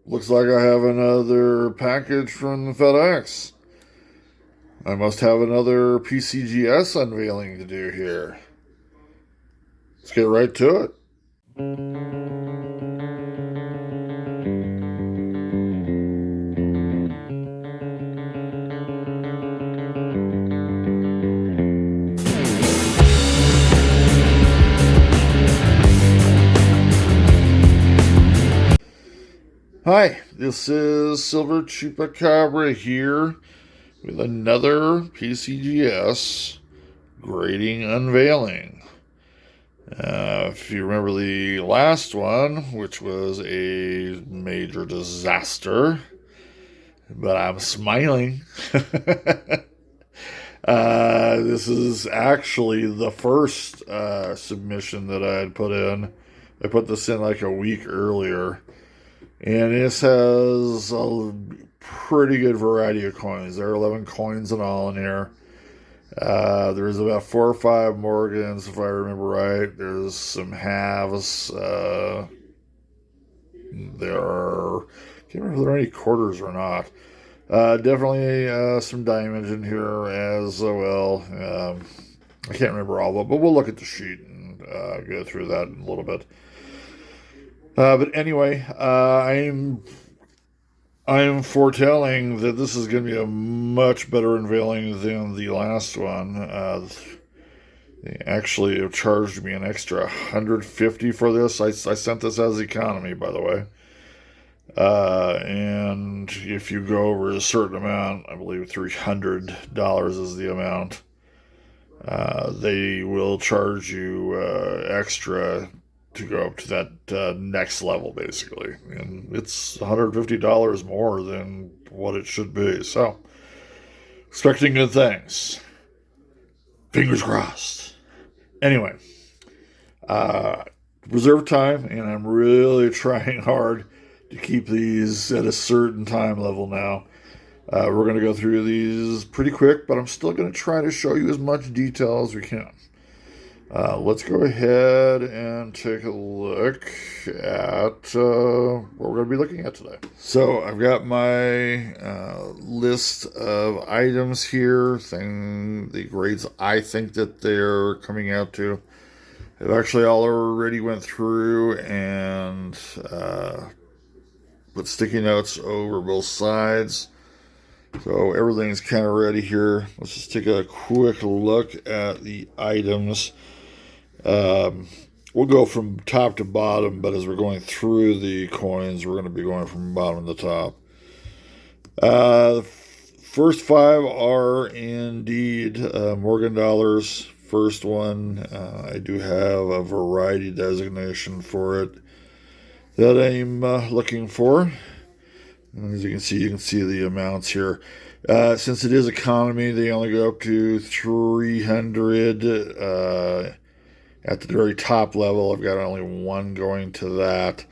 Looks like I have another package from the FedEx. I must have another PCGS unveiling to do here. Let's get right to it. Hi, this is Silver Chupacabra here with another PCGS grading unveiling. If you remember the last one, which was a major disaster, but I'm smiling. This is actually the first submission that I had put in. I put this in like a week earlier. And this has a pretty good variety of coins. There are 11 coins in all in here. There's about 4 or 5 Morgans, if I remember right. There's some halves. There are, I can't remember if there are any quarters or not. Definitely some diamonds in here as well. I can't remember all of it, but we'll look at the sheet and go through that in a little bit. But anyway, I'm foretelling that this is going to be a much better unveiling than the last one. They actually have charged me an extra $150 for this. I sent this as economy, by the way. And if you go over a certain amount, I believe $300 is the amount, they will charge you extra to go up to that next level, basically. And it's $150 more than what it should be. So, expecting good things. Fingers crossed. Anyway, reserve time, and I'm really trying hard to keep these at a certain time level now. We're going to go through these pretty quick, but I'm still going to try to show you as much detail as we can. Let's go ahead and take a look at what we're going to be looking at today. So I've got my list of items here, the grades I think that they're coming out to. I've actually already went through and put sticky notes over both sides. So everything's kind of ready here. Let's just take a quick look at the items. We'll go from top to bottom, but as we're going through the coins, we're going to be going from bottom to top. The first 5 are indeed Morgan dollars. First one, I do have a variety designation for it that I'm looking for. And as you can see the amounts here. Since it is economy, they only go up to 300. At the very top level, I've got only one going to that,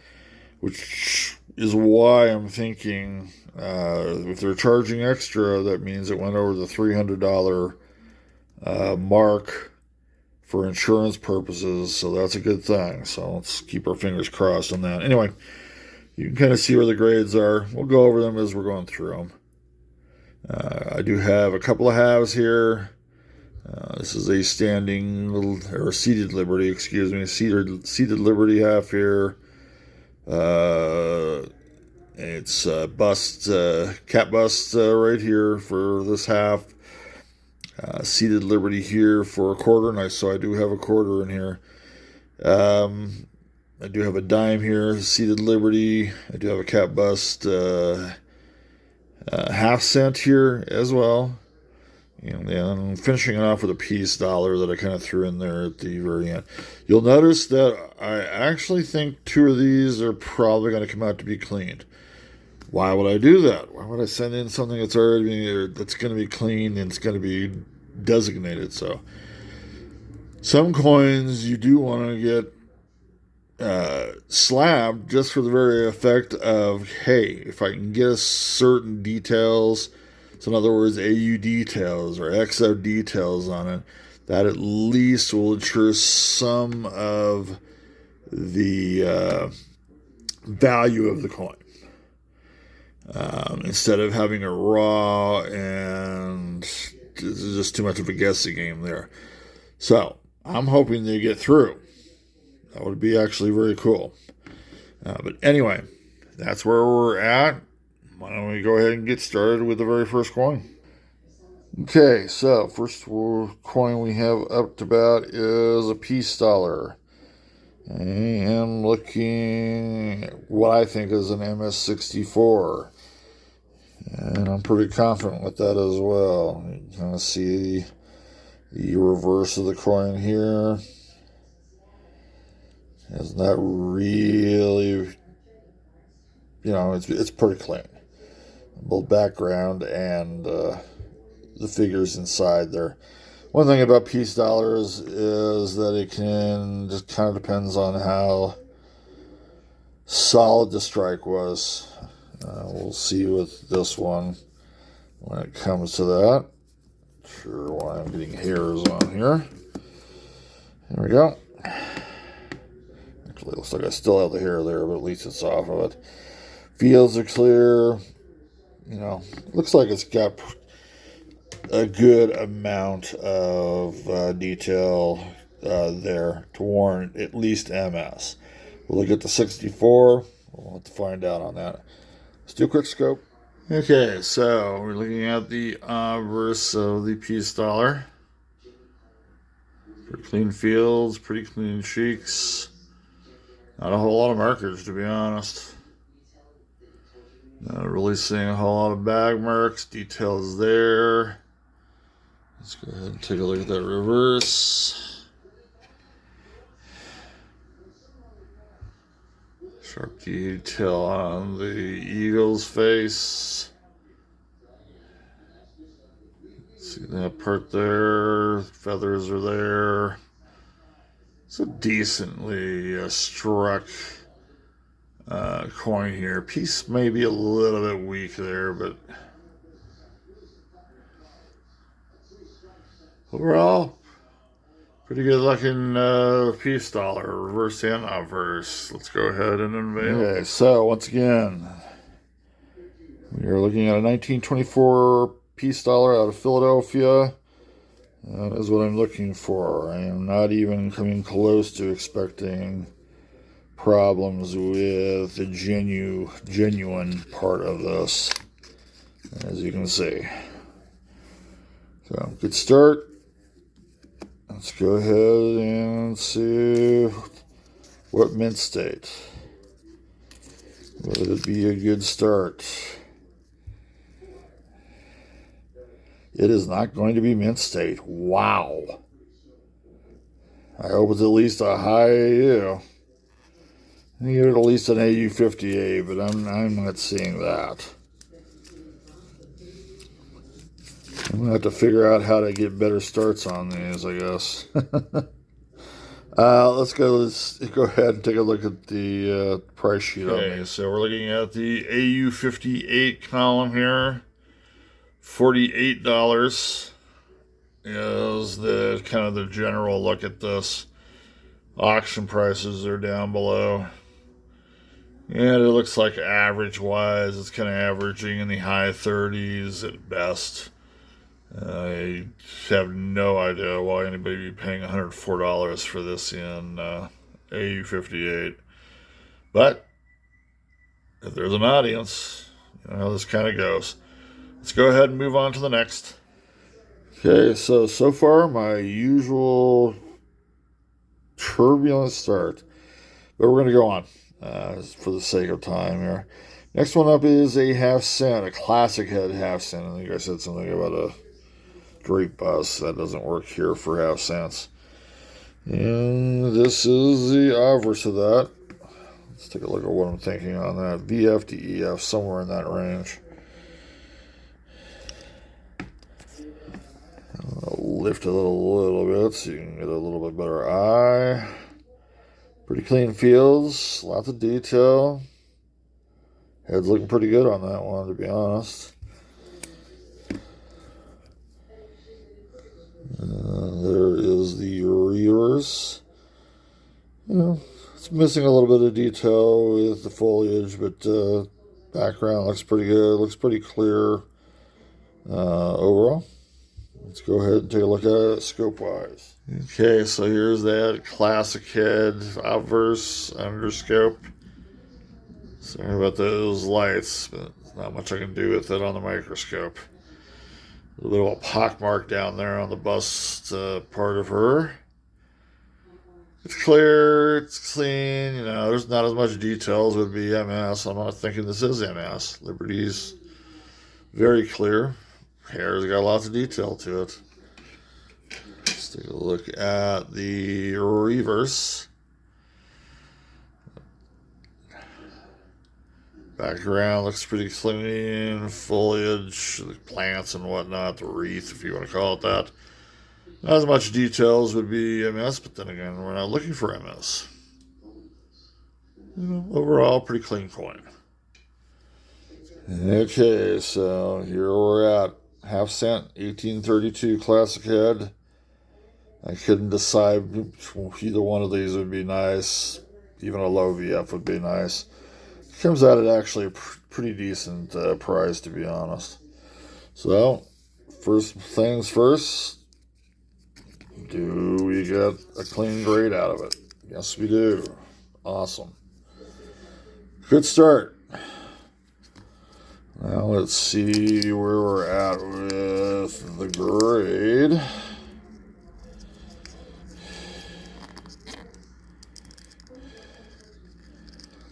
which is why I'm thinking if they're charging extra, that means it went over the $300 mark for insurance purposes, so that's a good thing. So let's keep our fingers crossed on that. Anyway, you can kind of see where the grades are. We'll go over them as we're going through them. I do have a couple of halves here. This is a standing or seated Liberty, excuse me, seated Liberty half here. It's bust, cat bust right here for this half. Seated Liberty here for a quarter, so I do have a quarter in here. I do have a dime here, seated Liberty. I do have a cat bust half cent here as well. And then I'm finishing it off with a peace dollar that I kind of threw in there at the very end. You'll notice that I actually think 2 of these are probably going to come out to be cleaned. Why would I do that? Why would I send in something that's that's going to be clean and it's going to be designated? So some coins you do want to get slabbed just for the very effect of, hey, if I can get certain details. So in other words, AU details or XO details on it, that at least will ensure some of the value of the coin. instead of having a raw, and it's just too much of a guessing game there. So I'm hoping they get through. That would be actually very cool. But anyway, that's where we're at. Why don't we go ahead and get started with the very first coin? Okay, so first coin we have up to bat is a peace dollar. I am looking at what I think is an MS64. And I'm pretty confident with that as well. You can kind of see the reverse of the coin here. It's not really, it's pretty clean. Both background and the figures inside there. One thing about peace dollars is that it can just kind of depends on how solid the strike was. We'll see with this one when it comes to that. Sure, why I'm getting hairs on here. There we go. Actually, it looks like I still have the hair there, but at least it's off of it. Fields are clear. Looks like it's got a good amount of detail there to warrant at least MS. Will it get to 64? We'll have to find out on that. Let's do a quick scope. Okay, so we're looking at the obverse of the peace dollar. Pretty clean fields, pretty clean cheeks. Not a whole lot of markers, to be honest. Not really seeing a whole lot of bag marks. Details there. Let's go ahead and take a look at that reverse. Sharp detail on the eagle's face. See that part there. Feathers are there. It's a decently struck coin here. Piece may be a little bit weak there, but overall, pretty good looking peace dollar, reverse and obverse. Let's go ahead and unveil. Okay, so once again, we are looking at a 1924 peace dollar out of Philadelphia. That is what I'm looking for. I am not even coming close to expecting problems with the genuine part of this, as you can see. So, good start. Let's go ahead and see what mint state. Will it be a good start? It is not going to be mint state. Wow. I hope it's at least a high AU. I think it's at least an AU50A, but I'm not seeing that. I'm going to have to figure out how to get better starts on these, I guess. Let's go ahead and take a look at the price sheet on these. So we're looking at the AU58 column here. $48 is the kind of the general look at this. Auction prices are down below. And it looks like average-wise, it's kind of averaging in the high 30s at best. I have no idea why anybody would be paying $104 for this in AU58. But if there's an audience, you know how this kind of goes. Let's go ahead and move on to the next. Okay, so far my usual turbulent start. But we're going to go on for the sake of time here. Next one up is a half cent, a classic head half cent. I think I said something about a great bus. That doesn't work here for half cents. And this is the obverse of that. Let's take a look at what I'm thinking on that. VF to EF, somewhere in that range. I'll lift it a little bit so you can get a little bit better eye. Pretty clean fields, lots of detail. Head's looking pretty good on that one, to be honest. There is the rears. You know, it's missing a little bit of detail with the foliage, but Background looks pretty good. Looks pretty clear overall. Let's go ahead and take a look at it scope-wise. Okay, so here's that classic head, obverse, underscope. Sorry about those lights, but not much I can do with it on the microscope. A little bit of a pockmark down there on the bust part of her. It's clear, it's clean, there's not as much detail as would be MS. I'm not thinking this is MS. Liberty's very clear. Hair's got lots of detail to it. Let's take a look at the reverse. Background looks pretty clean. Foliage, the plants and whatnot, the wreath, if you want to call it that. Not as much detail as would be MS, but then again, we're not looking for MS. Overall, pretty clean coin. Okay, so here we're at. Half cent, 1832 classic head. I couldn't decide either one of these would be nice. Even a low VF would be nice. Comes out at actually a pretty decent price, to be honest. So, first things first. Do we get a clean grade out of it? Yes, we do. Awesome. Good start. Now let's see where we're at with the grade.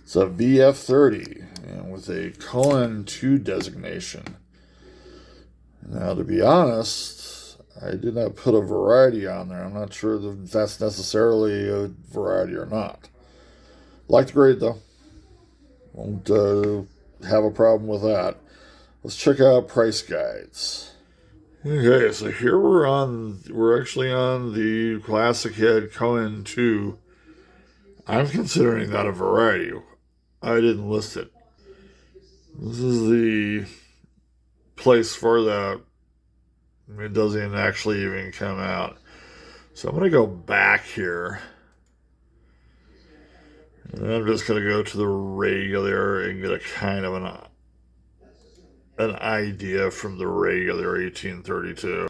It's a VF30 and with a Cohen 2 designation. Now, to be honest, I did not put a variety on there. I'm not sure if that's necessarily a variety or not. Like the grade, though. Won't have a problem with that. Let's check out price guides. Okay, so here we're actually on the classic head Cohen 2. I'm considering that a variety. I didn't list it. This is the place for that. It doesn't actually even come out. So I'm going to go back here. And I'm just going to go to the regular and get a kind of an idea from the regular 1832.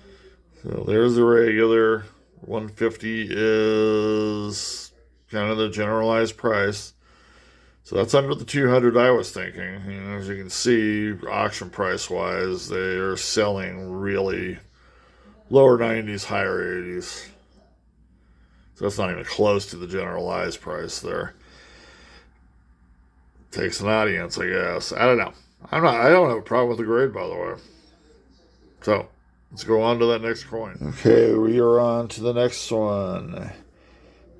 So there's the regular. 150 is kind of the generalized price. So that's under the 200 I was thinking. As you can see, auction price wise, they are selling really lower 90s, higher 80s. So that's not even close to the generalized price there. Takes an audience, I guess. I don't know. I don't have a problem with the grade, by the way. So let's go on to that next coin. Okay, we are on to the next one.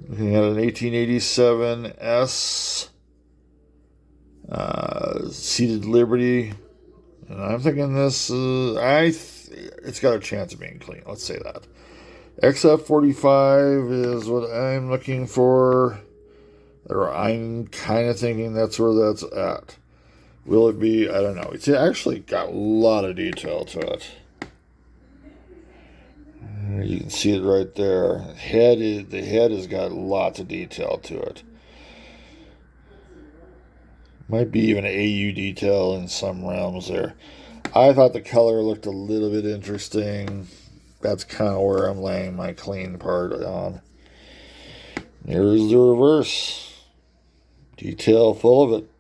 Looking at an 1887 S. Seated Liberty, and I'm thinking this it's got a chance of being clean. Let's say that. XF45 is what I'm looking for, or I'm kind of thinking that's where that's at. Will it be? I don't know. It's actually got a lot of detail to it. You can see it right there. The head has got lots of detail to it. Might be even AU detail in some realms there. I thought the color looked a little bit interesting. That's kind of where I'm laying my clean part on. Here's the reverse. Detail full of it.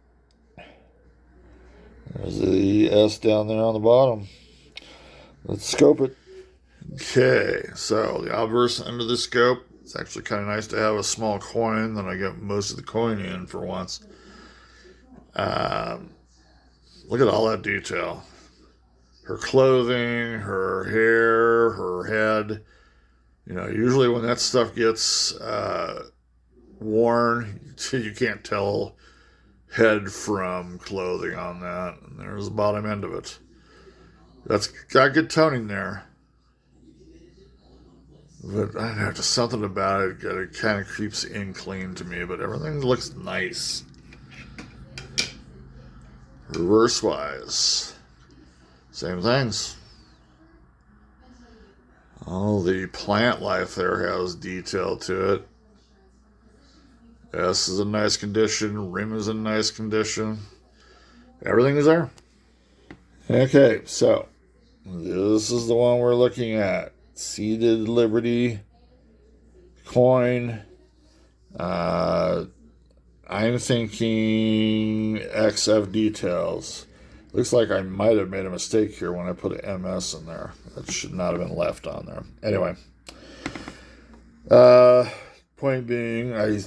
There's the S down there on the bottom. Let's scope it. Okay, so the obverse under the scope. It's actually kind of nice to have a small coin, then I get most of the coin in for once. Look at all that detail. Her clothing, her hair, her head. Usually when that stuff gets worn, you can't tell head from clothing on that. And there's the bottom end of it. That's got good toning there. But I don't know, just something about it kind of creeps in clean to me, but everything looks nice. Reverse wise, same things. All the plant life there has detail to it. S is in nice condition, rim is in nice condition. Everything is there. Okay, so this is the one we're looking at. Seated Liberty coin. I'm thinking XF details. Looks like I might have made a mistake here when I put an MS in there. That should not have been left on there. Anyway. Point being, I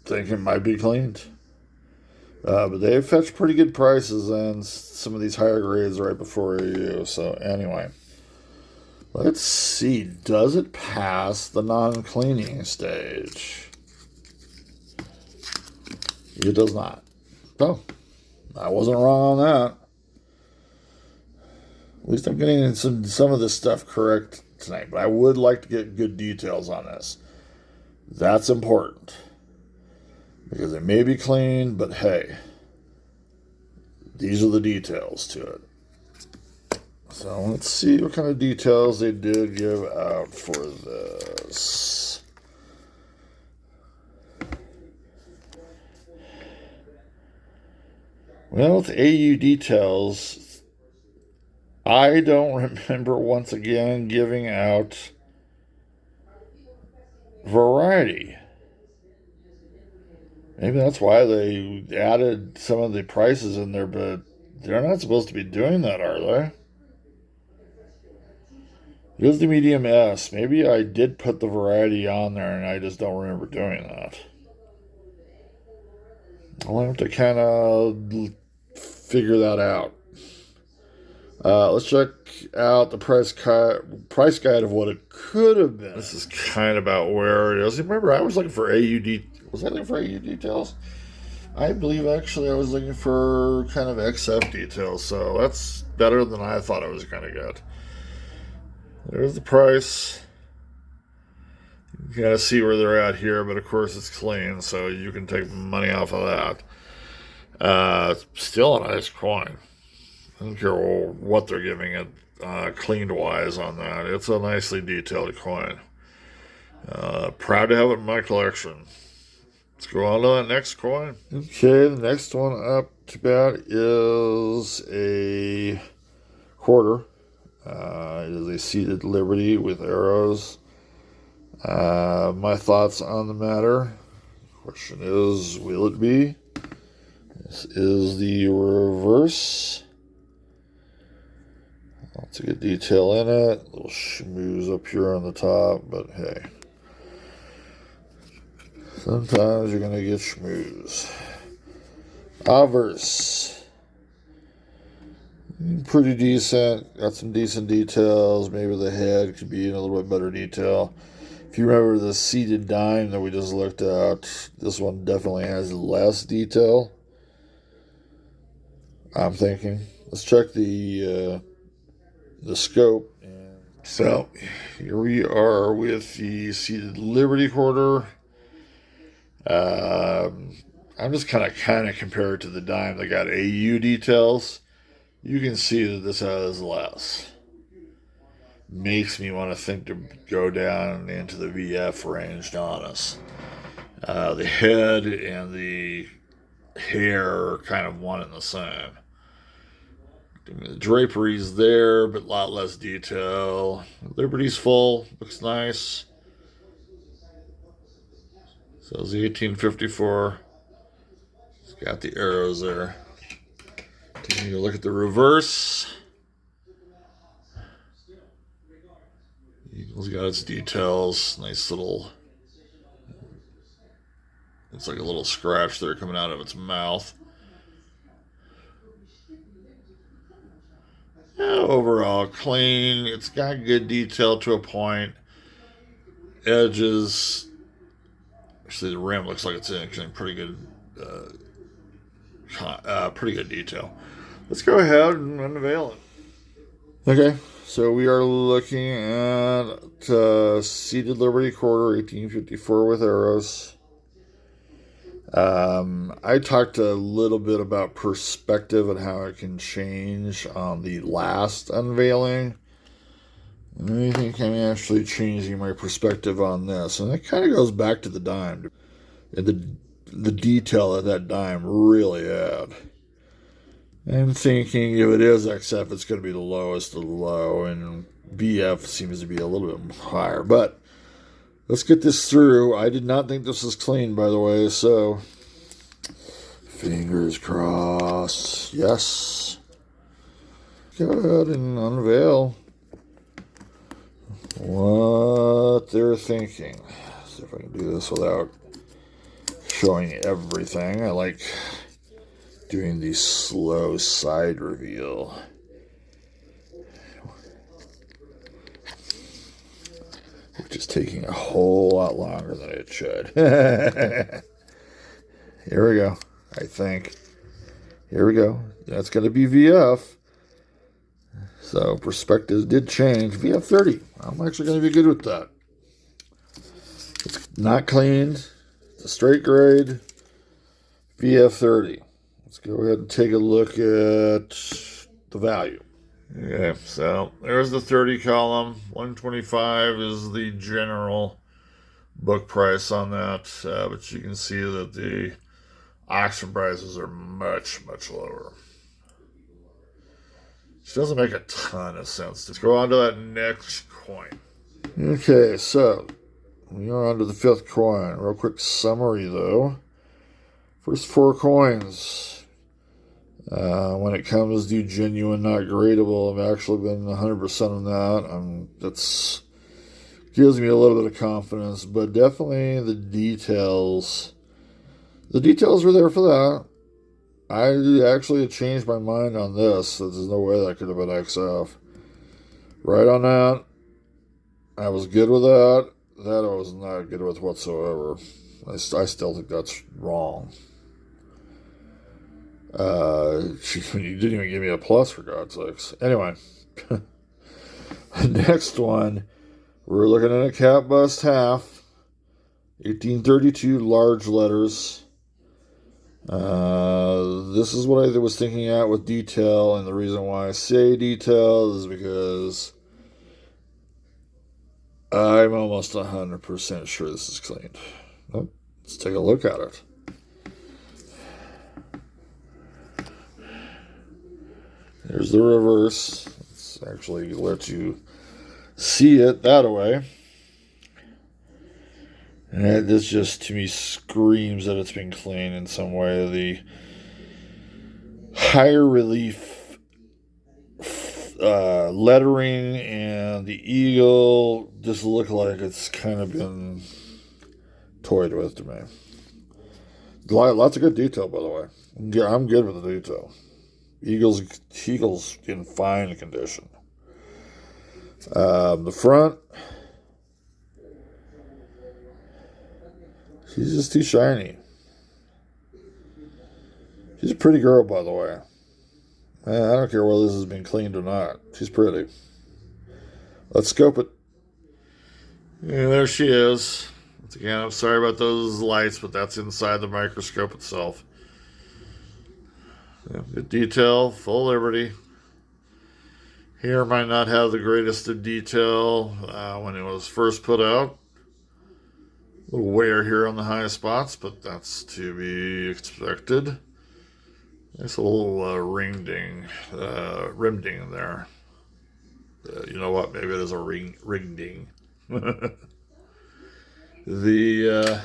think it might be cleaned. But they fetch pretty good prices on some of these higher grades right before you. So anyway. Let's see. Does it pass the non-cleaning stage? It does not. So, I wasn't wrong on that. At least I'm getting some of this stuff correct tonight. But I would like to get good details on this. That's important. Because it may be clean, but hey. These are the details to it. So let's see what kind of details they did give out for this. Well, with AU details, I don't remember once again giving out variety. Maybe that's why they added some of the prices in there, but they're not supposed to be doing that, are they? Here's the medium S. Maybe I did put the variety on there and I just don't remember doing that. I'll have to kind of figure that out. Let's check out the price guide of what it could have been. This is kind of about where it is. Remember, I was looking for AUD. Was I looking for AU details? I believe actually I was looking for kind of XF details, so that's better than I thought I was going to get. There's the price. You gotta see where they're at here, but of course it's clean, so you can take money off of that. Still a nice coin. I don't care what they're giving it cleaned wise on that. It's a nicely detailed coin. Proud to have it in my collection. Let's go on to that next coin. Okay, the next one up to bat is a quarter. It is a seated Liberty with arrows. My thoughts on the matter. Question is, will it be? This is the reverse. Lots of good detail in it. A little schmooze up here on the top, but hey. Sometimes you're going to get schmooze. Obverse. Pretty decent. Got some decent details. Maybe the head could be in a little bit better detail. If you remember the seated dime that we just looked at, this one definitely has less detail. I'm thinking. Let's check the scope. So here we are with the seated Liberty quarter. I'm just kind of compare it to the dime that got AU details. You can see that this has less. Makes me want to think to go down into the VF range, to be honest. The head and the hair are kind of one and the same. The drapery's there, but a lot less detail. Liberty's full, looks nice. So it's the 1854. It's got the arrows there. Taking a look at the reverse. Eagle's got its details. Nice little. It's like a little scratch there coming out of its mouth. Yeah, overall clean. It's got good detail to a point. Edges. Actually, the rim looks like it's in pretty good, pretty good detail. Let's go ahead and unveil it. Okay, so we are looking at seated Liberty quarter, 1854 with arrows. I talked a little bit about perspective and how it can change on the last unveiling. I think I'm actually changing my perspective on this, and it kind of goes back to the dime and the detail that dime really had. I'm thinking if it is XF, it's going to be the lowest of the low, and BF seems to be a little bit higher. But let's get this through. I did not think this was clean, by the way, so fingers crossed. Yes. Go ahead and unveil what they're thinking. See if I can do this without showing everything. I like doing the slow side reveal. Which is taking a whole lot longer than it should. Here we go, I think. Here we go. That's going to be VF. So perspectives did change. VF 30. I'm actually going to be good with that. It's not cleaned. It's a straight grade. VF 30. Let's go ahead and take a look at the value. Okay, so there's the 30 column. 125 is the general book price on that. But you can see that the auction prices are much, much lower. Which doesn't make a ton of sense. Let's go on to that next coin. Okay, so we are on to the fifth coin. Real quick summary, though. First four coins. When it comes to genuine, not gradable, I've actually been 100% on that. That's gives me a little bit of confidence, but definitely the details. The details were there for that. I actually changed my mind on this. There's no way that could have been XF. Right on that. I was good with that. That I was not good with whatsoever. I still think that's wrong. You didn't even give me a plus, for God's sakes. Anyway. The next one. We're looking at a cap bust half. 1832 large letters. This is what I was thinking at with detail, and the reason why I say detail is because I'm almost 100% sure this is cleaned. Let's take a look at it. There's the reverse. Let's actually let you see it that way. And this just, to me, screams that it's been cleaned in some way. The higher relief lettering and the eagle just look like it's kind of been toyed with to me. Lots of good detail, by the way. I'm good with the detail. Eagle's in fine condition. The front, she's just too shiny. She's a pretty girl, by the way. I don't care whether this has been cleaned or not. She's pretty. Let's scope it. Yeah, there she is. Once again, I'm sorry about those lights, but that's inside the microscope itself. Yeah, good detail, full liberty. Here might not have the greatest of detail when it was first put out. A little wear here on the high spots, but that's to be expected. Nice little rim ding there. You know what? Maybe it is a ring ding. The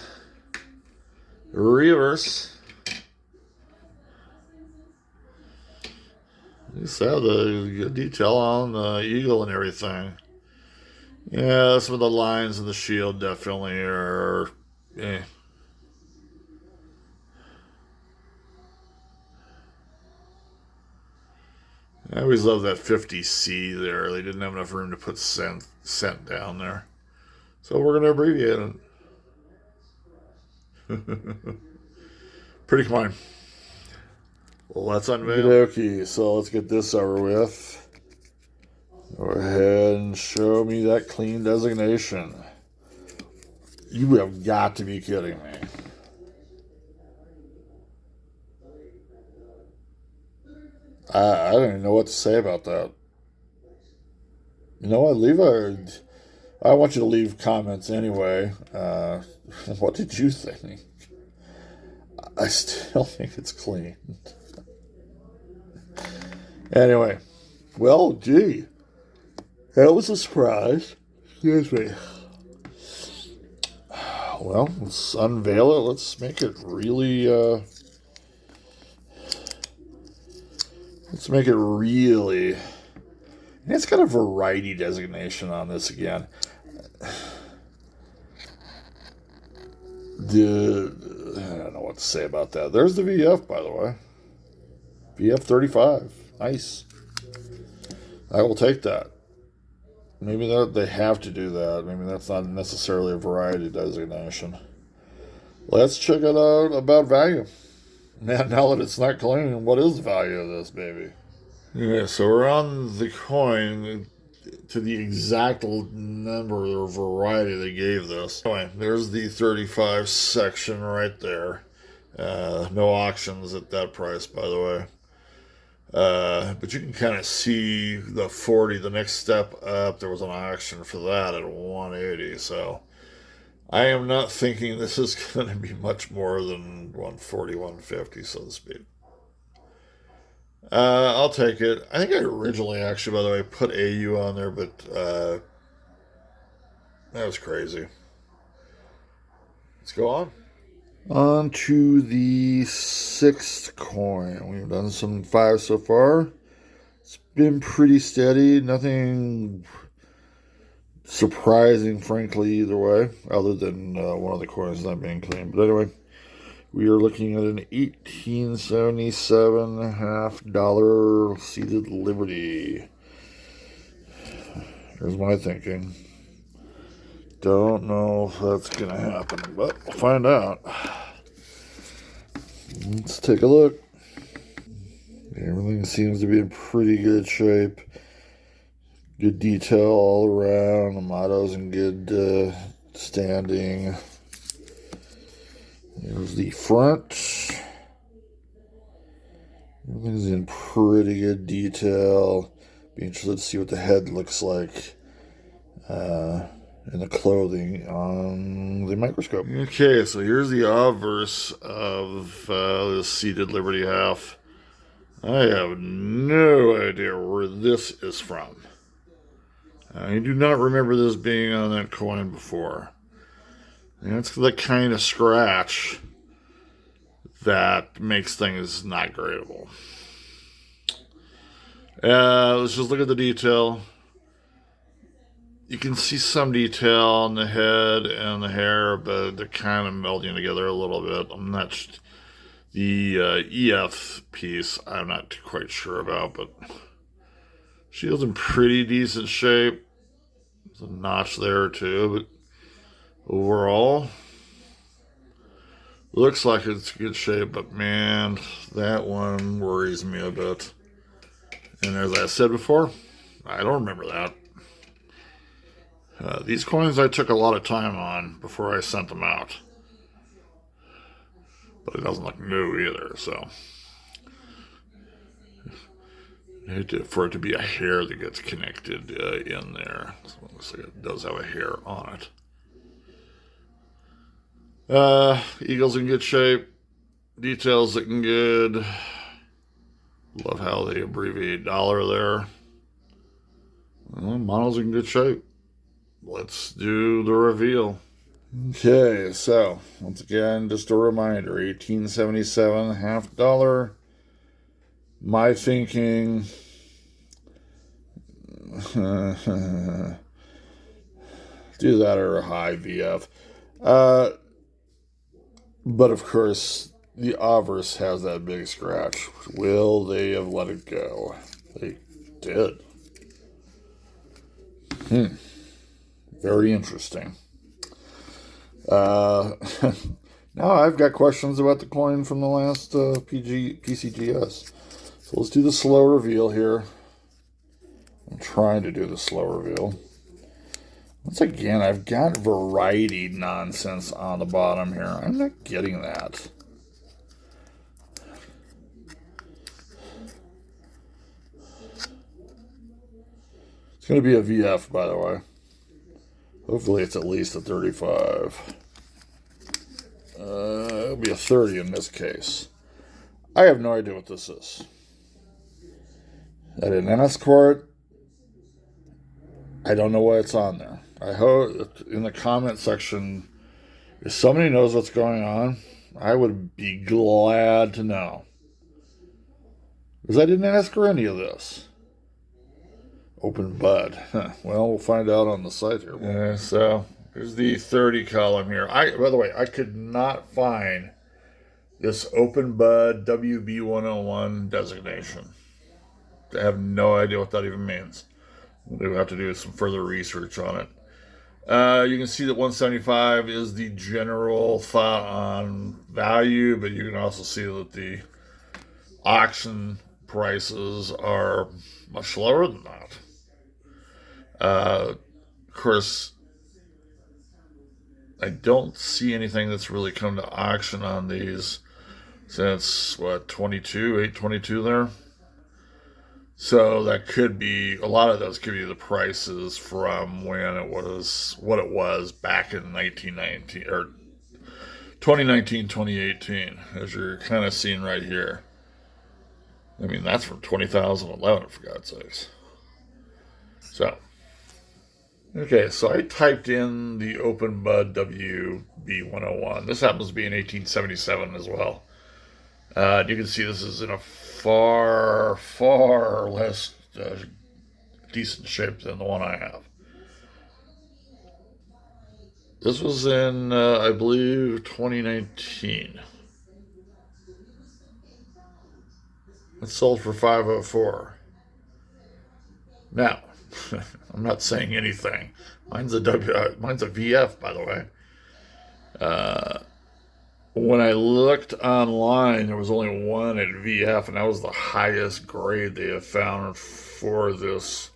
reverse. You saw the good detail on the eagle and everything. Yeah, some of the lines in the shield definitely are. Eh. I always love that 50C there. They didn't have enough room to put cent down there. So we're going to abbreviate it. Pretty coin. Well, let's unveil. Okay, so let's get this over with. Go ahead and show me that clean designation. You have got to be kidding me. I don't even know what to say about that. You know what? I want you to leave comments anyway. What did you think? I still think it's clean. Anyway, well, gee, that was a surprise. Excuse me. Well, let's unveil it. Let's make it really, it's got a variety designation on this again. I don't know what to say about that. There's the VF, by the way. VF 35. Nice. I will take that. Maybe they have to do that. Maybe that's not necessarily a variety designation. Let's check it out about value. Man, now that it's not clean, what is the value of this baby? Yeah, so we're on the coin to the exact number or variety they gave this. Anyway, there's the 35 section right there. No auctions at that price, by the way. But you can kind of see the 40, the next step up, there was an auction for that at 180. So I am not thinking this is going to be much more than 140, 150, so to speak. I'll take it. I think I originally, actually, by the way, put AU on there, but that was crazy. Let's go on. On to the sixth coin. We've done some 5 so far. It's been pretty steady. Nothing surprising, frankly, either way, other than one of the coins not being clean. But anyway, we are looking at an $18.77 half-dollar seated Liberty. Here's my thinking. Don't know if that's going to happen, but we'll find out. Let's take a look. Everything seems to be in pretty good shape. Good detail all around. The motto's in good standing. There's the front. Everything's in pretty good detail. Be interested to see what the head looks like. And the clothing on the microscope. Okay, so here's the obverse of the seated Liberty half. I have no idea where this is from. I do not remember this being on that coin before. And it's the kind of scratch that makes things not gradable. Let's just look at the detail. You can see some detail on the head and the hair, but they're kind of melding together a little bit. I'm not the EF piece, I'm not quite sure about, but she was in pretty decent shape. There's a notch there too, but overall, looks like it's in good shape. But man, that one worries me a bit. And as I said before, I don't remember that. These coins I took a lot of time on before I sent them out. But it doesn't look new either, so. For it to be a hair that gets connected in there. So it looks like it does have a hair on it. Eagle's in good shape. Details looking good. Love how they abbreviate dollar there. Well, model's in good shape. Let's do the reveal. Okay, so once again, just a reminder, $18.77 half-dollar. My thinking, do that or a high VF. But of course, the obverse has that big scratch. Will they have let it go? They did. Very interesting. Now I've got questions about the coin from the last PCGS. So let's do the slow reveal here. I'm trying to do the slow reveal. Once again, I've got variety nonsense on the bottom here. I'm not getting that. It's going to be a VF, by the way. Hopefully it's at least a 35. It'll be a 30 in this case. I have no idea what this is. I didn't ask for it. I don't know why it's on there. I hope in the comment section, if somebody knows what's going on, I would be glad to know. Because I didn't ask for any of this. Open bud. Huh. Well, we'll find out on the site here. So here's the 30 column here. By the way, I could not find this open bud WB101 designation. I have no idea what that even means. We'll have to do some further research on it. You can see that 175 is the general thought on value, but you can also see that the auction prices are much lower than that. Of course, I don't see anything that's really come to auction on these since, 822 there? So that could be, a lot of those could be the prices from when it was, what it was back in 1919, or 2019, 2018, as you're kind of seeing right here. I mean, that's from 2011, for God's sakes. So, okay, so I typed in the Open Bud WB101. This happens to be in 1877 as well. You can see this is in a far, far less decent shape than the one I have. This was in, I believe, 2019. It sold for $504. Now, I'm not saying anything. Mine's a VF, by the way. When I looked online, there was only one at VF, and that was the highest grade they have found for this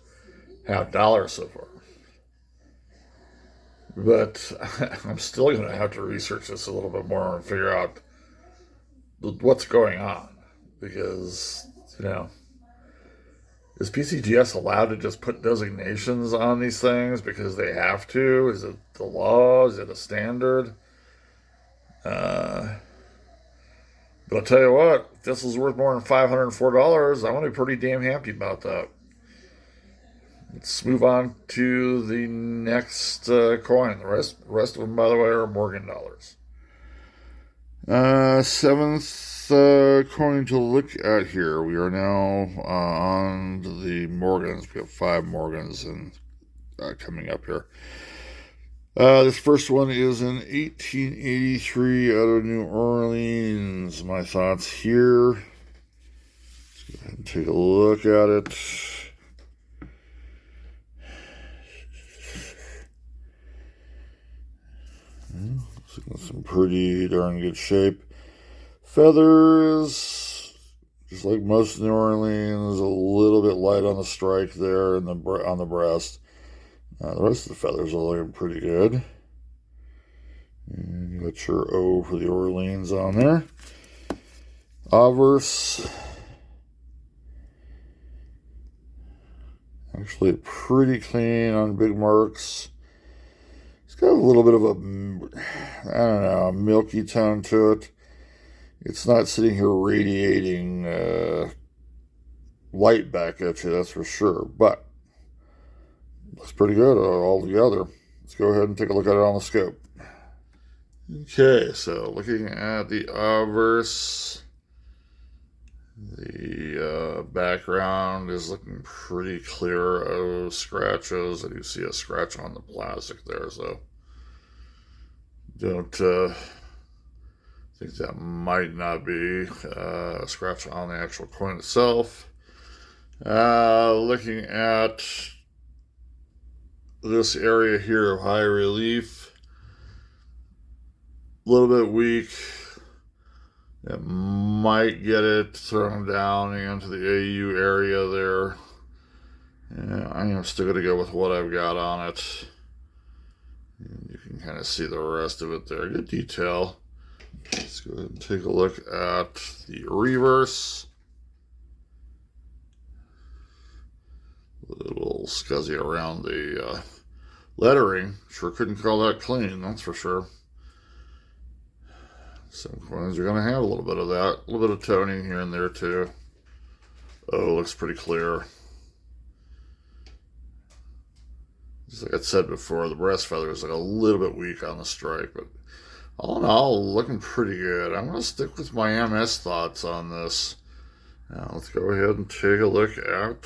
$50 so far. But I'm still going to have to research this a little bit more and figure out what's going on. Because, is PCGS allowed to just put designations on these things because they have to? Is it the law? Is it a standard? But I'll tell you what, if this is worth more than $504, I'm going to be pretty damn happy about that. Let's move on to the next coin. The rest of them, by the way, are Morgan dollars. Seventh coin to look at here. We are now on the Morgans. We have 5 Morgans coming up here. This first one is in 1883 out of New Orleans. My thoughts here. Let's go ahead and take a look at it. Looks like some pretty darn good shape. Feathers, just like most New Orleans, a little bit light on the strike there and on the breast. The rest of the feathers are looking pretty good. And you got your O for the Orleans on there. Obverse. Actually pretty clean on big marks. It's got a little bit of a milky tone to it. It's not sitting here radiating light back at you, that's for sure. But looks pretty good all together. Let's go ahead and take a look at it on the scope. Okay, so looking at the obverse, the background is looking pretty clear of scratches. I do see a scratch on the plastic there, so don't think that might not be a scratch on the actual coin itself. Looking at this area here of high relief, a little bit weak. It might get it thrown down into the AU area there. Yeah, I am still going to go with what I've got on it. And you can kind of see the rest of it there. Good detail. Let's go ahead and take a look at the reverse. A little scuzzy around the lettering. Sure couldn't call that clean, that's for sure. Some coins are going to have a little bit of that. A little bit of toning here and there too. Oh, it looks pretty clear. Just like I said before, the breast feather is like a little bit weak on the strike, but all in all, looking pretty good. I'm going to stick with my MS thoughts on this. Now, let's go ahead and take a look at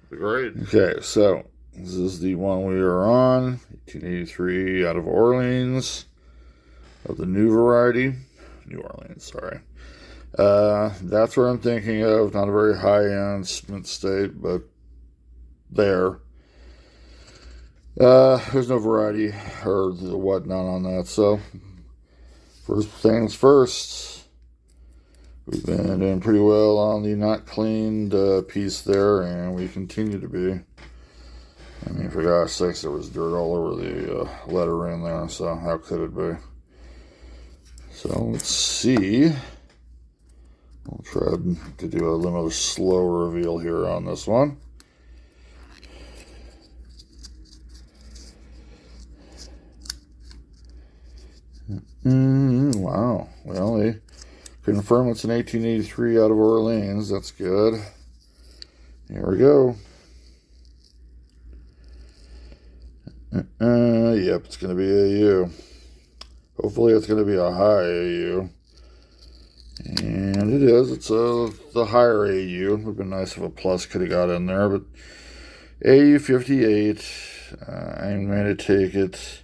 the grade. Okay, so this is the one we are on, 1883 out of Orleans, of the new variety. New Orleans, sorry. That's what I'm thinking of. Not a very high-end mint state, but there. There's no variety or the whatnot on that. So, first things first, we've been doing pretty well on the not cleaned piece there, and we continue to be. I mean, for gosh sakes, there was dirt all over the lettering there, so how could it be? So, let's see. I'll try to do a little slow reveal here on this one. Wow. Well, they confirm it's an 1883 out of Orleans. That's good. Here we go. Yep, it's going to be AU. Hopefully it's going to be a high AU. And it is. It's the higher AU. It would have been nice if a plus could have got in there. But AU 58, I'm going to take it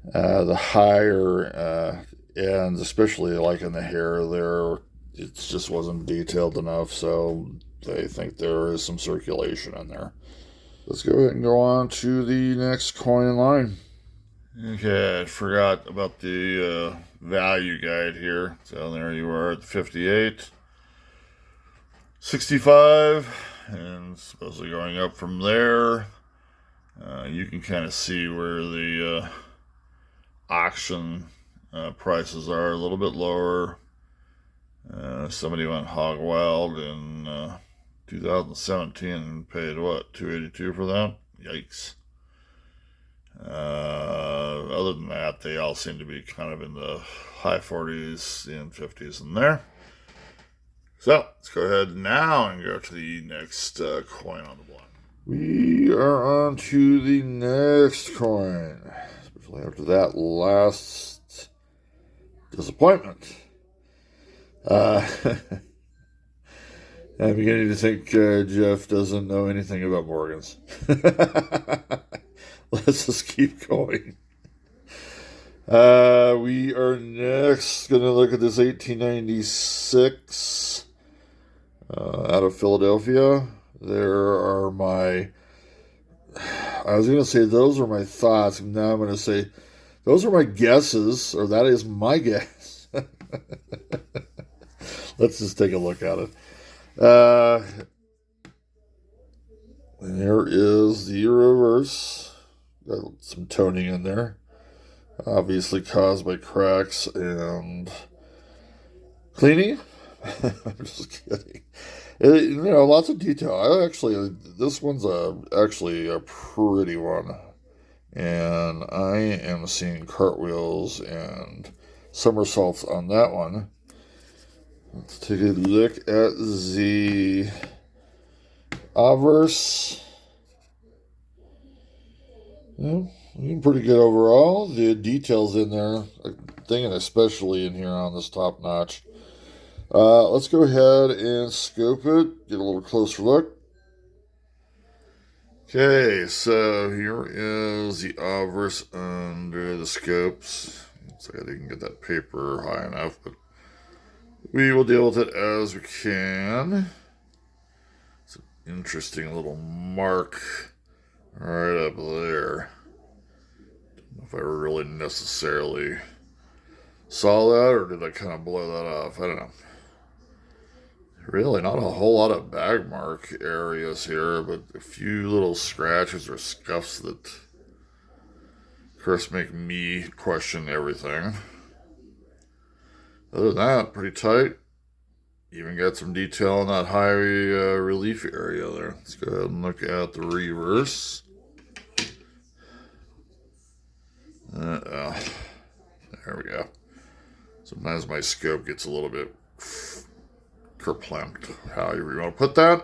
the higher ends, especially like in the hair there. It just wasn't detailed enough, so they think there is some circulation in there. Let's go ahead and go on to the next coin line. Okay, I forgot about the value guide here. So there you are at 58, 65, and supposedly going up from there. You can kind of see where the auction prices are a little bit lower. Somebody went hog wild in 2017 and paid what, $282 for that? Yikes. Other than that, they all seem to be kind of in the high 40s and 50s in there. So let's go ahead now and go to the next coin on the block. We are on to the next coin, especially after that last disappointment. I'm beginning to think Jeff doesn't know anything about Morgans. Let's just keep going. We are next going to look at this 1896 out of Philadelphia. There are my... I was going to say those are my thoughts. Now I'm going to say those are my guesses, or that is my guess. Let's just take a look at it. There is the reverse. Got some toning in there. Obviously caused by cracks and cleaning. I'm just kidding. Lots of detail. This one's actually a pretty one. And I am seeing cartwheels and somersaults on that one. Let's take a look at the obverse. Yeah, looking pretty good overall. The details in there, I'm thinking especially in here on this top notch. Let's go ahead and scope it, get a little closer look. Okay, so here is the obverse under the scopes. Looks like I didn't get that paper high enough, but we will deal with it as we can. It's an interesting little mark right up there. Don't know if I really necessarily saw that, or did I kind of blow that off? I don't know. Really not a whole lot of bag mark areas here, but a few little scratches or scuffs that, of course, make me question everything. Other than that, pretty tight. Even got some detail on that high relief area there. Let's go ahead and look at the reverse. There we go. Sometimes my scope gets a little bit kerplunked, however you want to put that.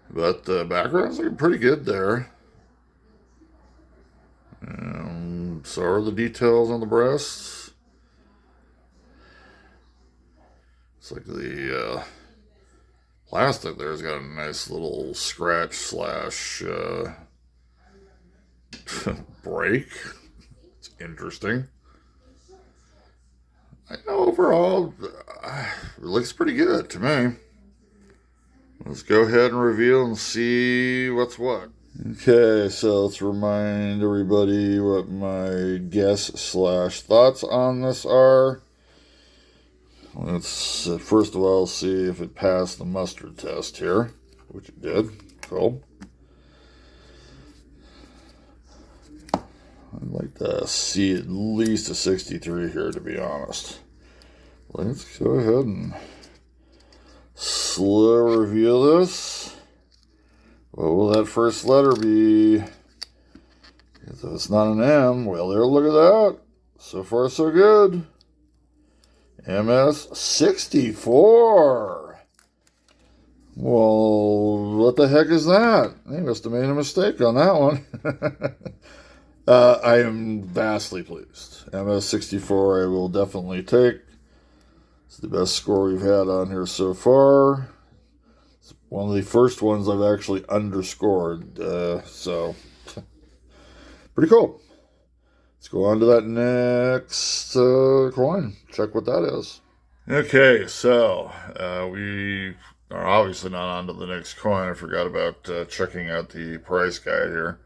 But the background's looking pretty good there. So are the details on the breasts. It's like the plastic there's got a nice little scratch slash break. It's interesting. I know overall it looks pretty good to me. Let's go ahead and reveal and see what's what. Okay, so let's remind everybody what my guess slash thoughts on this are. Let's first of all see if it passed the mustard test here, which it did. Cool. I'd like to see at least a 63 here, to be honest. Let's go ahead and slow reveal this. What will that first letter be? If it's not an M, well, there, look at that. So far, so good. MS 64. Well, what the heck is that? They must have made a mistake on that one. I am vastly pleased. MS 64 I will definitely take. It's the best score we've had on here so far. It's one of the first ones I've actually underscored. So, pretty cool. Let's go on to that next coin. Check what that is. Okay, so we are obviously not on to the next coin. I forgot about checking out the price guide here.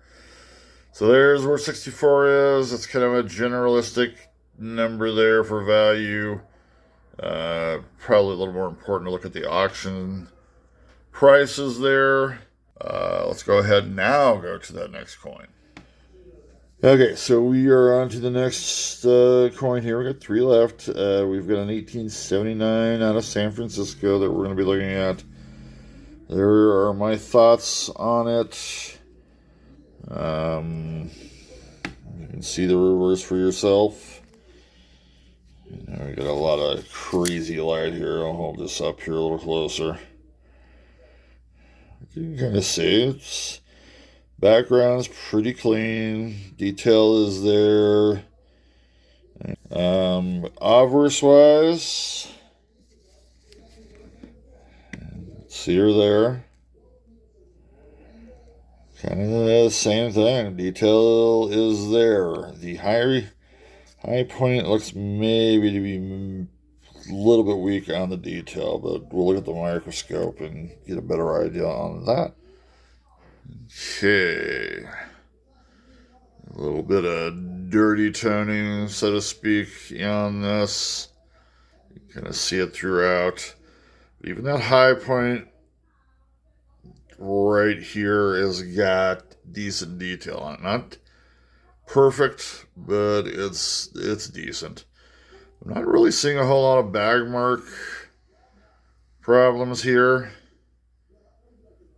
So there's where 64 is. It's kind of a generalistic number there for value. Probably a little more important to look at the auction prices there. Let's go ahead and now go to that next coin. Okay, so we are on to the next coin here. We got 3 left. We've got an 1879 out of San Francisco that we're going to be looking at. There are my thoughts on it. You can see the reverse for yourself. We got a lot of crazy light here. I'll hold this up here a little closer. You can kind of see it's background's pretty clean. Detail is there. Obverse wise, see her there. Kind of the same thing. Detail is there. The high point looks maybe to be a little bit weak on the detail, but we'll look at the microscope and get a better idea on that. Okay. A little bit of dirty toning, so to speak, on this. You kind of see it throughout. Even that high point right here has got decent detail on it. Not perfect, but it's decent. I'm not really seeing a whole lot of bag mark problems here.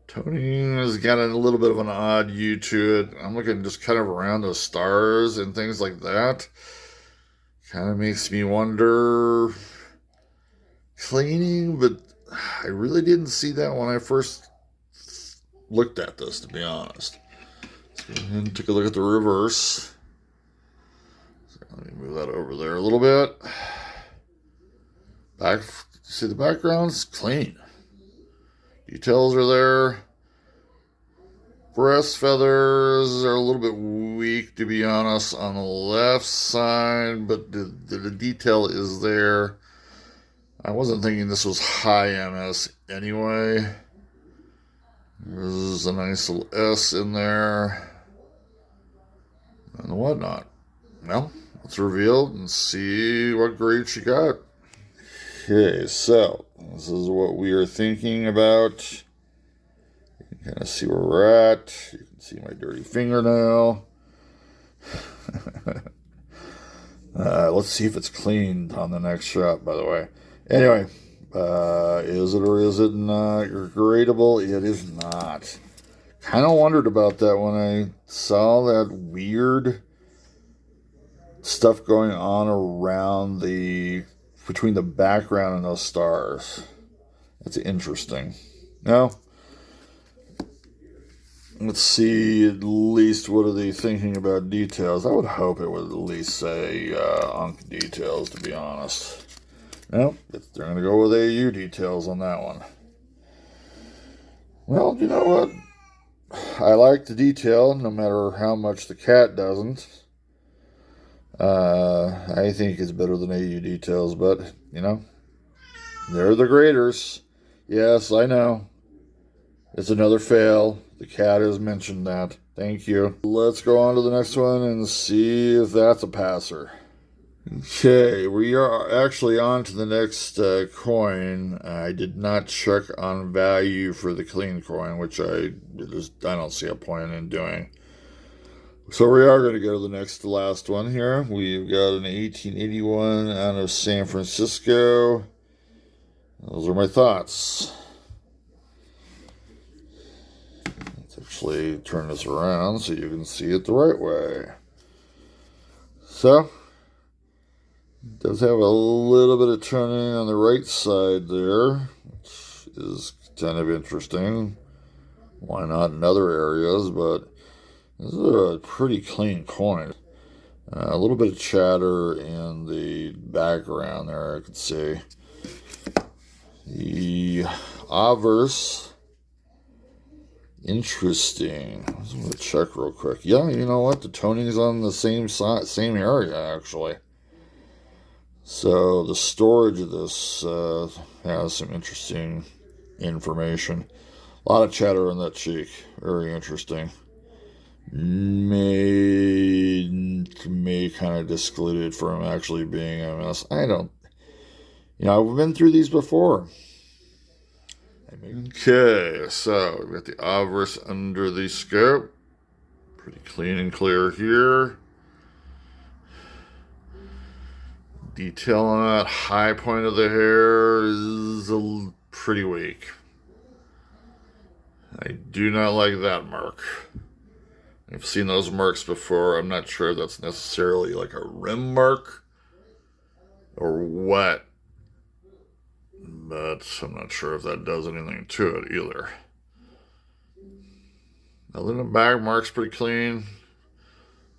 Toning has got a little bit of an odd hue to it. I'm looking just kind of around the stars and things like that. Kind of makes me wonder. Cleaning, but I really didn't see that when I first looked at this, to be honest. Let's go ahead and take a look at the reverse. So let me move that over there a little bit. See the background's clean. Details are there. Breast feathers are a little bit weak, to be honest, on the left side, but the detail is there. I wasn't thinking this was high MS anyway. There's a nice little S in there. And whatnot. Well, let's reveal and see what grade she got. Okay, so this is what we are thinking about. You can kind of see where we're at. You can see my dirty fingernail. Let's see if it's cleaned on the next shot, by the way. Anyway, is it or is it not gradable? It is not. Kind of wondered about that when I saw that weird stuff going on around between the background and those stars. That's interesting. Now, let's see at least what are they thinking about details. I would hope it would at least say UNC details, to be honest. No, they're going to go with AU details on that one. Well, you know what? I like the detail, no matter how much the cat doesn't. I think it's better than AU details, but, you know, they're the graders. Yes, I know. It's another fail. The cat has mentioned that. Thank you. Let's go on to the next one and see if that's a passer. Okay, we are actually on to the next coin. I did not check on value for the clean coin, which I don't see a point in doing. So we are going to go to the next to last one here. We've got an 1881 out of San Francisco. Those are my thoughts. Let's actually turn this around so you can see it the right way. So, it does have a little bit of turning on the right side there, which is kind of interesting. Why not in other areas, but this is a pretty clean coin. A little bit of chatter in the background there, I could see. The obverse, interesting. I'm going to check real quick. Yeah, you know what? The toning's on the same side, same area, actually. So the storage of this has some interesting information. A lot of chatter on that cheek. Very interesting. May kind of disclude it from actually being MS. I don't. I've been through these before. Okay, so we've got the obverse under the scope. Pretty clean and clear here. Detail on that high point of the hair is pretty weak. I do not like that mark. I've seen those marks before. I'm not sure if that's necessarily like a rim mark or what, but I'm not sure if that does anything to it either. Other than the back mark's pretty clean.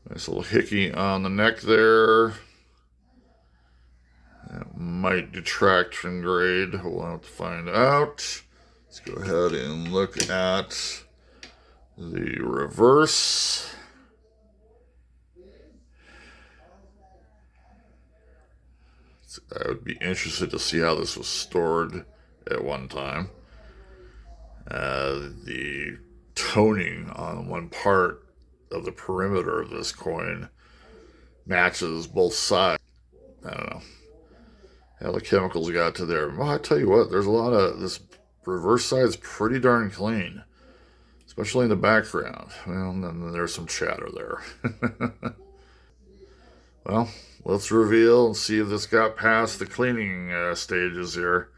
Nice little hickey on the neck there. That might detract from grade. We'll have to find out. Let's go ahead and look at the reverse. I would be interested to see how this was stored at one time. The toning on one part of the perimeter of this coin matches both sides. I don't know how the chemicals got to there. Well, I tell you what, there's a lot of this reverse side's pretty darn clean, especially in the background. Well, and then there's some chatter there. Well, let's reveal and see if this got past the cleaning stages here.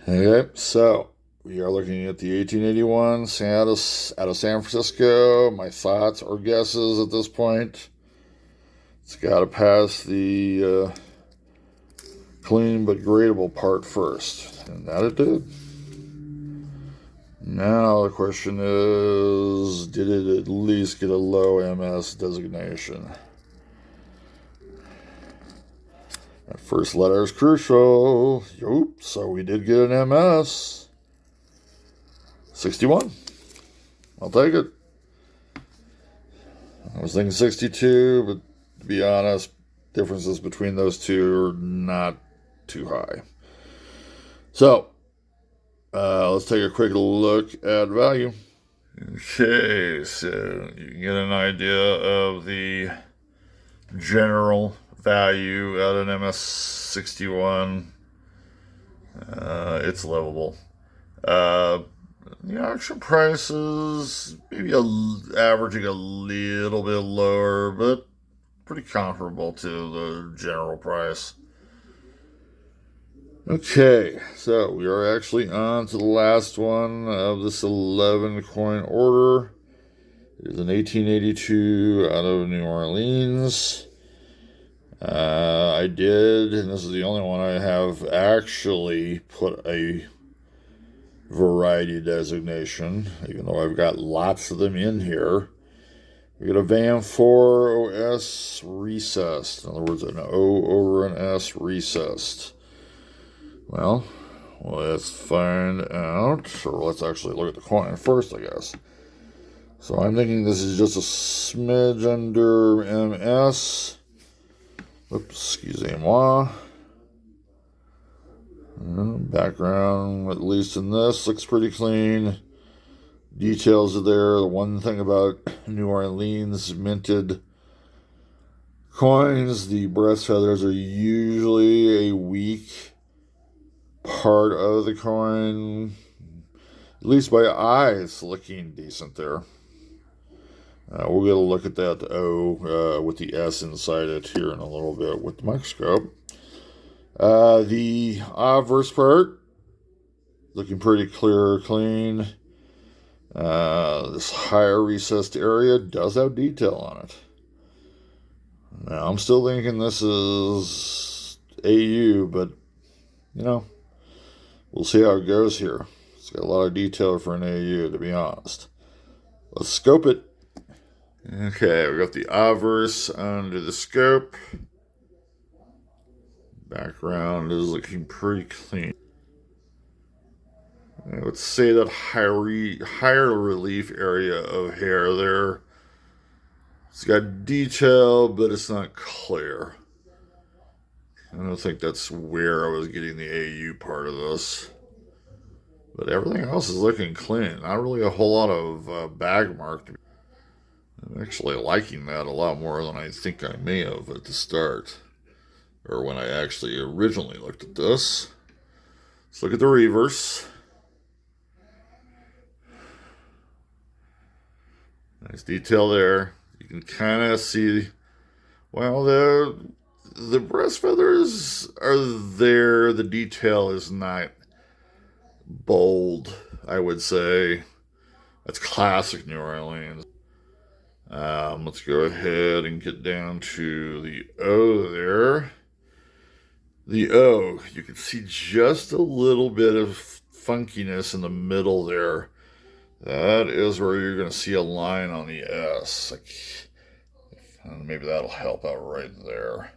Okay, so we are looking at the 1881 out of San Francisco. My thoughts or guesses at this point. It's got to pass the clean but gradable part first. And that it did. Now the question is, did it at least get a low MS designation? That first letter is crucial. Yup, so we did get an MS. 61. I'll take it. I was thinking 62, but to be honest, differences between those two are not too high. So, let's take a quick look at value. Okay, so you can get an idea of the general value at an MS61. It's livable. The auction price is maybe averaging a little bit lower, but pretty comparable to the general price. Okay, so we are actually on to the last one of this 11 coin order. It is an 1882 out of New Orleans. I did, and this is the only one I have actually put a variety designation, even though I've got lots of them in here. We got a VAM4 OS recessed. In other words, an O over an S recessed. Well, let's find out. Or let's actually look at the coin first, I guess. So I'm thinking this is just a smidge under MS. Oops, excusez-moi. Background, at least in this, looks pretty clean. Details are there. The one thing about New Orleans minted coins, the breast feathers are usually a weak part of the coin. At least by eye, it's looking decent there. We'll get a look at that O with the S inside it here in a little bit with the microscope. The obverse part, looking pretty clear, clean. This higher recessed area does have detail on it. Now, I'm still thinking this is AU, but, you know, we'll see how it goes here. It's got a lot of detail for an AU, to be honest. Let's scope it. Okay, we got the obverse under the scope. Background is looking pretty clean. Let's say that higher relief area of hair there. It's got detail, but it's not clear. I don't think that's where I was getting the AU part of this. But everything else is looking clean. Not really a whole lot of bag mark. I'm actually liking that a lot more than I think I may have at the start. Or when I actually originally looked at this. Let's look at the reverse. Nice detail there. You can kind of see, well, the breast feathers are there. The detail is not bold, I would say. That's classic New Orleans. Let's go ahead and get down to the O there. The O, you can see just a little bit of funkiness in the middle there. That is where you're going to see a line on the S. And maybe that'll help out right there.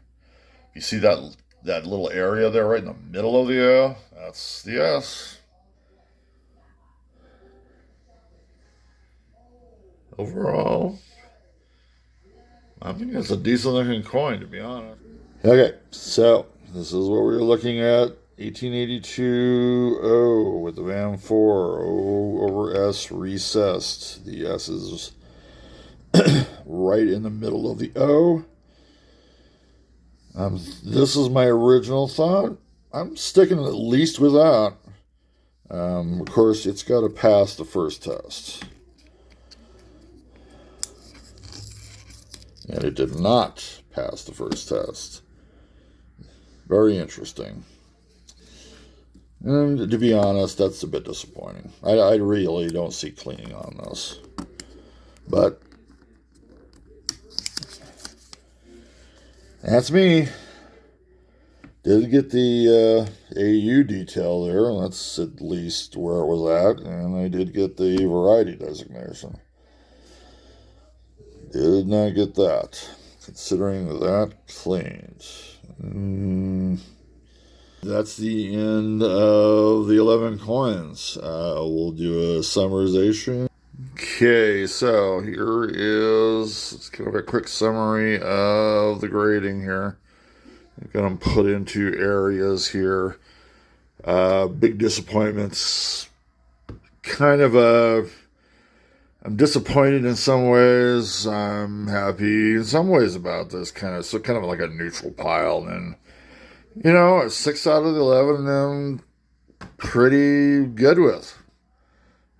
You see that little area there right in the middle of the O? That's the S. Overall, I think it's a decent looking coin, to be honest. Okay, so this is what we were looking at. 1882 O with the VAM4 O over S recessed. The S is right in the middle of the O. This is my original thought. I'm sticking at least with that. Of course, it's got to pass the first test. And it did not pass the first test. Very interesting. And to be honest, that's a bit disappointing. I really don't see cleaning on this. But that's me. Did get the AU detail there, and that's at least where it was at. And I did get the variety designation. Did not get that, considering that cleaned. That's the end of the 11 coins. We'll do a summarization. Okay, so here is, let's give a quick summary of the grading here. I'm going to put into areas here. Big disappointments. I'm disappointed in some ways. I'm happy in some ways about this kind of like a neutral pile. And, you know, 6 out of the 11 I'm pretty good with.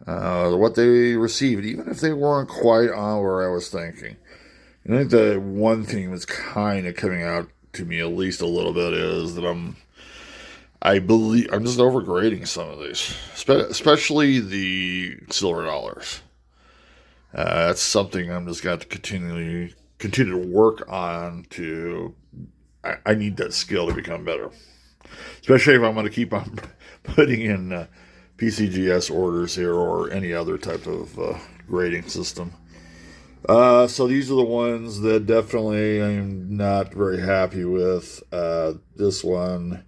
What they received, even if they weren't quite on where I was thinking. I think the one thing that's kind of coming out to me at least a little bit is that I believe I'm just overgrading some of these, especially the silver dollars. That's something I'm just going to continue to work on. I need that skill to become better, especially if I'm going to keep on putting in PCGS orders here or any other type of grading system. So these are the ones that definitely I'm not very happy with. This one,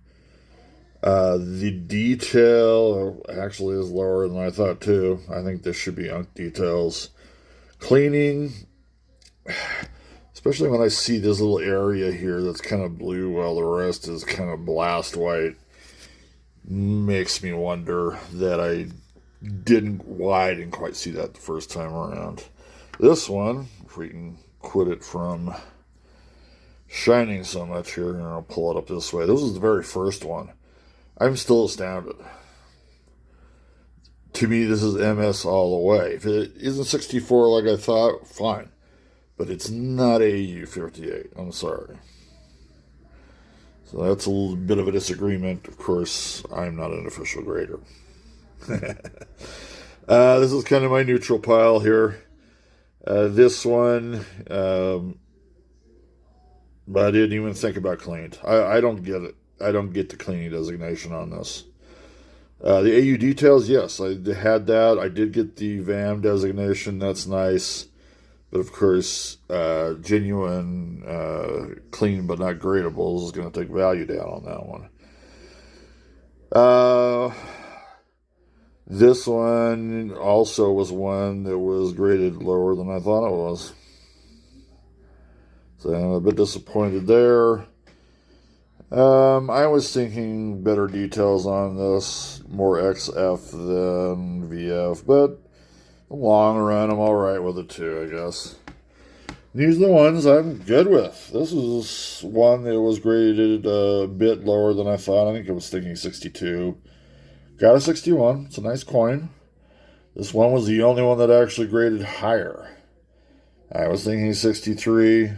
the detail actually is lower than I thought too. I think this should be unk details. Cleaning, especially when I see this little area here that's kind of blue while the rest is kind of blast white, makes me wonder that why I didn't quite see that the first time around. This one, if we can quit it from shining so much here, and I'll pull it up this way. This is the very first one. I'm still astounded. To me, this is MS all the way. If it isn't 64 like I thought, fine. But it's not AU58. I'm sorry. So that's a little bit of a disagreement. Of course, I'm not an official grader. This is kind of my neutral pile here. This one, but I didn't even think about cleaned. I don't get it. I don't get the cleaning designation on this. The AU details, yes, I had that. I did get the VAM designation. That's nice. But of course, genuine, clean but not gradables is going to take value down on that one. This one also was one that was graded lower than I thought it was. So I'm a bit disappointed there. I was thinking better details on this, more XF than VF, but in the long run, I'm alright with it too, I guess. These are the ones I'm good with. This is one that was graded a bit lower than I thought. I think I was thinking 62. Got a 61. It's a nice coin. This one was the only one that actually graded higher. I was thinking 63.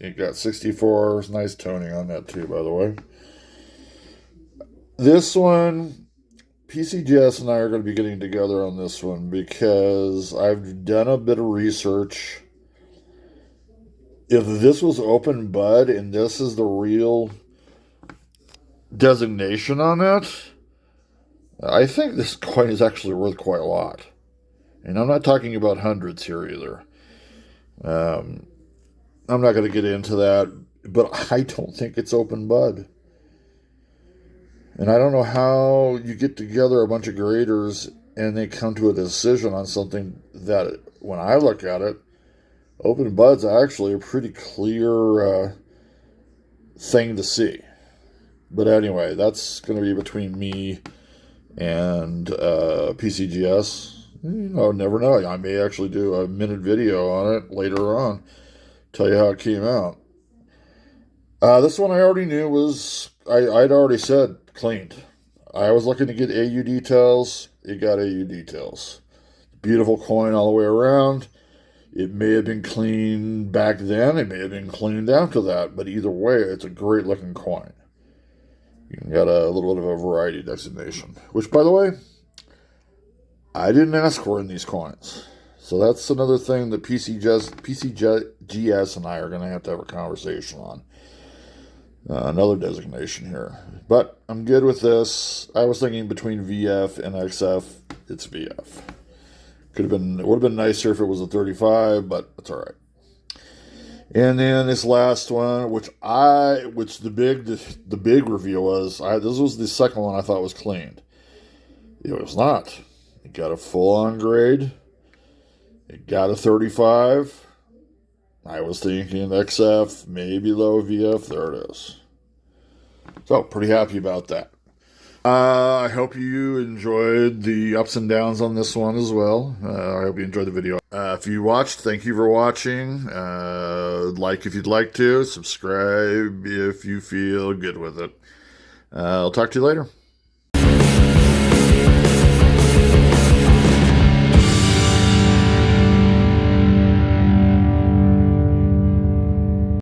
It got 64. It's nice toning on that too, by the way. This one, PCGS and I are going to be getting together on this one because I've done a bit of research. If this was open bud and this is the real designation on it, I think this coin is actually worth quite a lot. And I'm not talking about hundreds here either. I'm not going to get into that, but I don't think it's open bud. And I don't know how you get together a bunch of graders and they come to a decision on something that, when I look at it, open bud's actually a pretty clear thing to see. But anyway, that's going to be between me and PCGS. Never know. I may actually do a minute video on it later on. Tell you how it came out. This one I already knew was, I'd already said cleaned. I was looking to get AU details. It got AU details. Beautiful coin all the way around. It may have been cleaned back then. It may have been cleaned after that. But either way, it's a great looking coin. You got a little bit of a variety designation. Which, by the way, I didn't ask for in these coins. So that's another thing that PCGS and I are going to have a conversation on. Another designation here. But I'm good with this. I was thinking between VF and XF. It's VF. It would have been nicer if it was a 35, but it's all right. And then this last one, which the big reveal was, this was the second one I thought was cleaned. It was not. It got a full-on grade. It got a 35. I was thinking XF, maybe low VF. There it is. So, pretty happy about that. I hope you enjoyed the ups and downs on this one as well. I hope you enjoyed the video. If you watched, thank you for watching. Like if you'd like to. Subscribe if you feel good with it. I'll talk to you later.